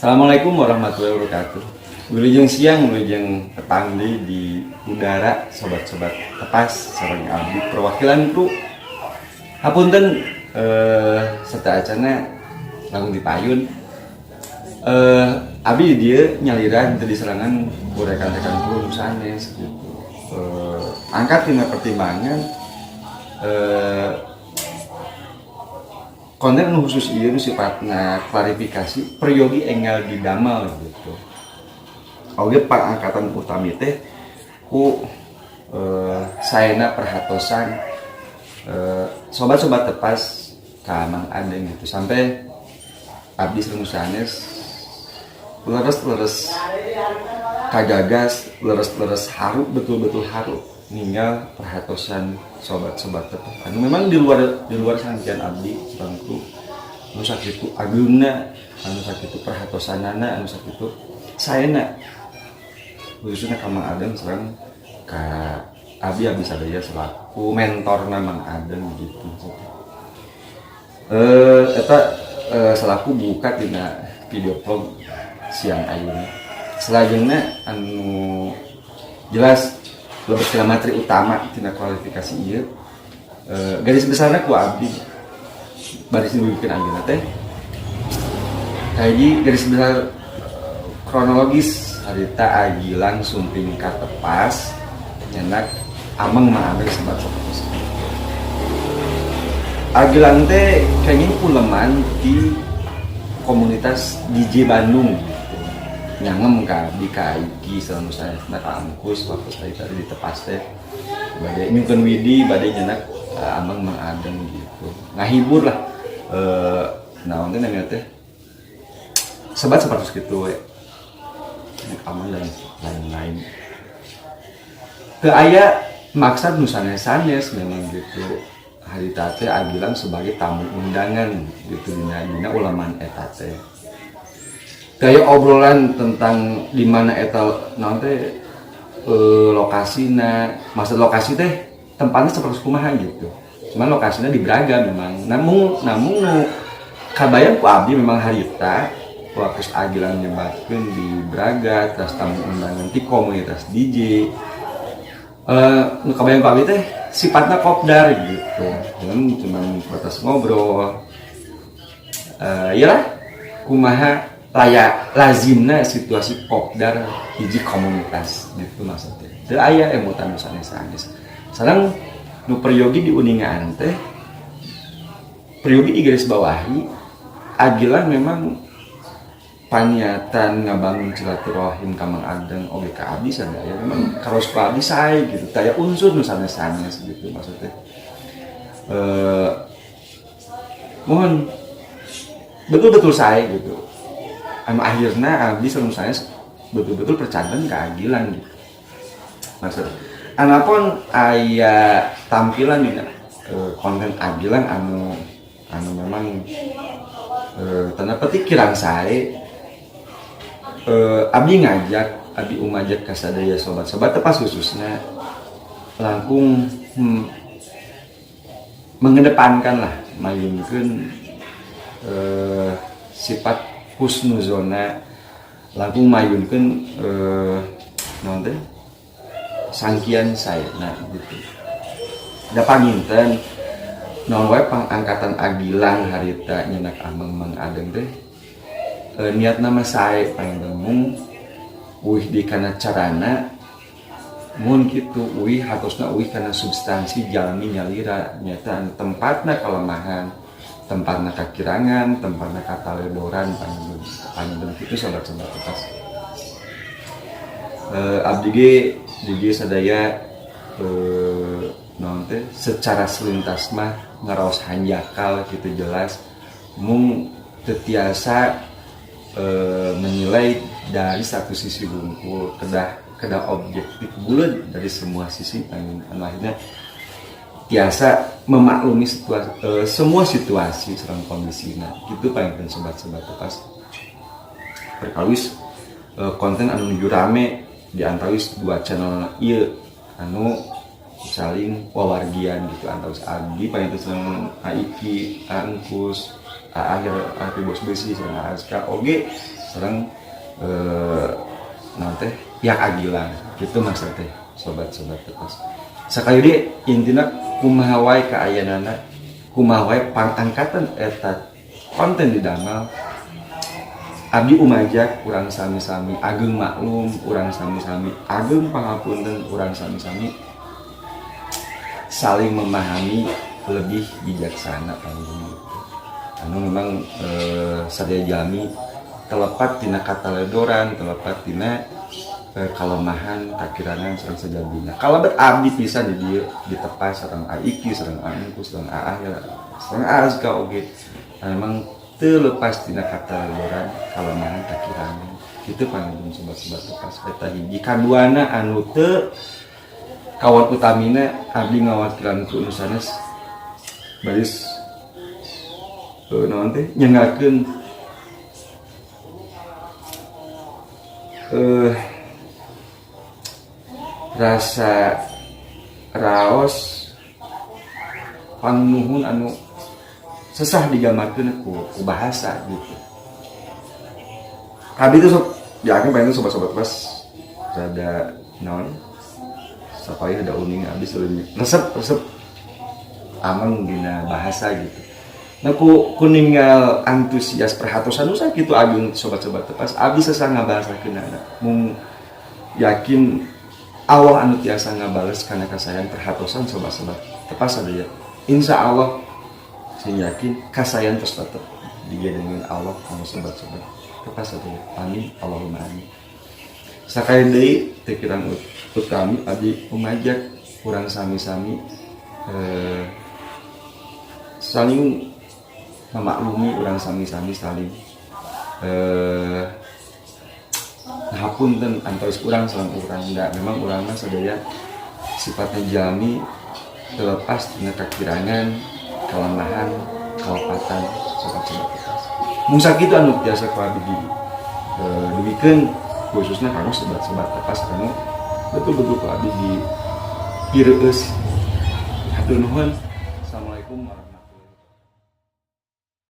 Assalamualaikum warahmatullahi wabarakatuh. Wilujeng siang, wilujeng petang di udara, sobat-sobat tepas, sareng abdi perwakilan kru. Hapunten serta acana langsung dipayun. Abdi dia nyaliran tadi serangan rekan-rekan kru sanes gitu. Angkat tina pertimbangan konten khusus ieu sifatna klarifikasi peryogi enggal didamel gitu. Oge pangangkatan utami teh ku saena perhatosan sobat-sobat tepas ka Mang Adeng gitu sampai abdi sareng sanes leres-leres kagagas, leres-leres haru, betul-betul haru ninggal perhatosan sobat-sobat tepas. Anu memang di luar sangkian abdi bangku anu sakitu agungna, anu sakitu perhatosanana, anu sakitu saena khususnya ka Mang Adeng sareng ka abdi sadaya selaku mentorna Mang Adeng gitu. Eta selaku buka dina video vlog siang ayeuna. Selajengna anu jelas lebih ke materi utama tina kualifikasi ieu garis besarnya ku abdi baris dibikin anjeunna teh kaji garis besar kronologis harita agilang sumping ka tepas nyenak ameng mah abdi sebat fokus agilang teh kayaknya uleman di komunitas DJ Bandung nyangem ka di kaiki selama saya nak angkus waktu saya tadi di tepas teh badai mingkeun widi badai nyenak amang Mang Adeng gitu ngahibur lah naon teh namanya teh sebat seperti kitu we amang dan lain-lain teu aya maksud nu sanes-sanes memang gitu harita teh agilang sebagai tamu undangan gitu dina ulamaan eta teh kayak obrolan tentang di mana eta nanti lokasina, maksud lokasi teh tempatnya seperti kumaha gitu. Cuman lokasinya di Braga memang. Namun kabayang ku abdi memang harita waktu agilang nyebatkeun di Braga terus tamu undangan di komunitas DJ. Kabayang ku abdi teh sifatnya kopdar gitu. Cuman batas ngobrol. Iyalah kumaha layak lazimna situasi kopdar hiji komunitas gitu maksudnya. Teu aya emutan sanes-sanes. Sareng nu peryogi di uningan teh peryogi di garis bawahi agilan memang paniatan ngabangun silaturahim ka Mang Adeng oge ka abdi sadaya memang karos ka abdi sae gitu. Taya unsur nu sanes-sanes gitu maksudnya. Mohon betul-betul sae gitu. Anu akhirnya abdi sareng saya betul-betul percandan keadilan gitu. Maksud anapun aya tampilan dina konten adilan anu memang tanda petik kirang sae abdi ngajak abdi umajak ka sadaya sobat-sobat tepas khususnya langkung mengedepankan lah mayungkeun sifat husnuzona langsung mayunkeun naon teh sangkian saena gitu. Da panginten naon wae pangangkatan agilang harita nyenak ameng Mang Adeng teh niatna mah sae panggeng uih di kana carana mun kitu uih hartosna uih kana substansi jalmi nyalira nyata tempatna kelemahan tempatna kakirangan, tempatna kataledoran panjang itu sobat-sobat tepas. Abdi ge sadaya naon teh secara selintas mah ngaraos hanjakal gitu jelas mung teu tiasa menilai dari satu sisi bungkul kedah objektif buleud dari semua sisi anu akhirnya biasa memaklumi semua situasi serang kondisinya gitu paling sobat-sobat tepas perkawis konten anu menuju rame di antawis dua channel ieu anu saling wawargian gitu antawis abdi paling serang Aiki, Angkus, akhir bos besi serang Aska oge sareng nanti ya agilan gitu maksud teh sobat-sobat tepas sakali dia intina kumaha wae kaayanana kumaha wae pangangkatan eta konten di damel abdi umajak urang sami-sami ageng maklum urang sami-sami ageng pangapunten urang sami-sami saling memahami lebih bijaksana anu memang sadaya jami telepat tina kataledoran telepat tina kalemahan kakirangan sareng sajabina kalebet abdi pisan di dieu ditepas sareng Aiki sareng Angku sareng Aah ya sareng Azka oge memang teu lepas tina kataledoran kalemahan kakirangan kitu panggilun sobat-sobat tepas eta hiji kaduana anu teu kawan utamina abdi ngawakilan ku nu sanes baris naon teh nyengakeun rasa raos panuhun anu sesah digambarkeun ku bahasa gitu. Abi itu yakin pengen sobat-sobat pas rada naon supaya ada uning abis resep aman dina bahasa gitu. Nah ku ninggal antusias perhatosan usah gitu agung sobat-sobat tepas abis sesah ngabahasakeun mung yakin Allah anu tiasa ngabales karena kasayan perhatosan sobat-sobat tepas ada ya insya Allah saya yakin kasayan terus tetap dijadengan Allah sama sobat-sobat tepas ada ya amin Allahumma amin sakali deui teu kirang kami abdi umajak kurang sami-sami saling memaklumi orang sami-sami saling ngapunten antawis urang sareng urang enggak memang urang mah sadaya sifatnya jami terlepas tina kakirangan kalemahan kalapatan sobat-sobat mun sakitu anu tiasa ku abdi dibikeun khususnya kanggo sobat-sobat tepas anu betul-betul ku abdi di ireueus hatur nuhun